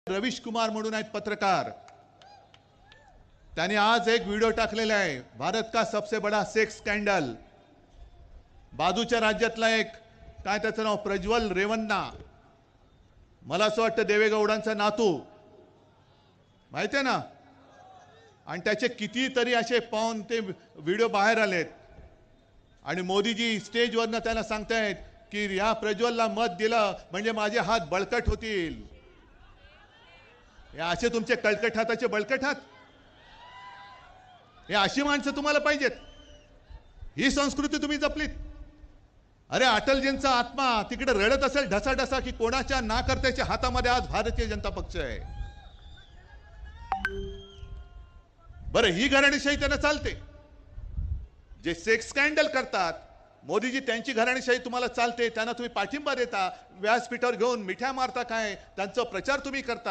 रवीश कुमार म्हणून आहेत पत्रकार, त्यांनी आज एक व्हिडिओ टाकलेला आहे, भारत का सबसे बड़ा सेक्स स्कैंडल। बाजूच्या राज्यातला एक काय त्याचं नाव प्रज्वल रेवन्ना, मला असं वाटतं देवेगौडांचा नातू, माहिती आहे ना, आणि त्याचे कितीतरी असे पाहून ते व्हिडिओ बाहेर आलेत आणि मोदीजी स्टेजवरनं त्यांना सांगतायत की या प्रज्वलला मत दिलं म्हणजे माझे हात बळकट होतील। हे असे तुमचे कळकट हाताचे बळकट हात, हे अशी माणसं तुम्हाला पाहिजेत? ही संस्कृती तुम्ही जपलीत? अरे अटलजींचा आत्मा तिकडे रडत असेल ढसाढसा की कोणाच्या नाकर्त्याच्या हातामध्ये आज भारतीय जनता पक्ष आहे। बरं, ही घराणेशाही त्यांना चालते, जे सेक्स स्कॅन्डल करतात मोदीजी त्यांची घराणेशाही तुम्हाला चालते, त्यांना तुम्ही पाठिंबा देता, व्यासपीठावर घेऊन मिठ्या मारता, काय त्यांचा प्रचार तुम्ही करता।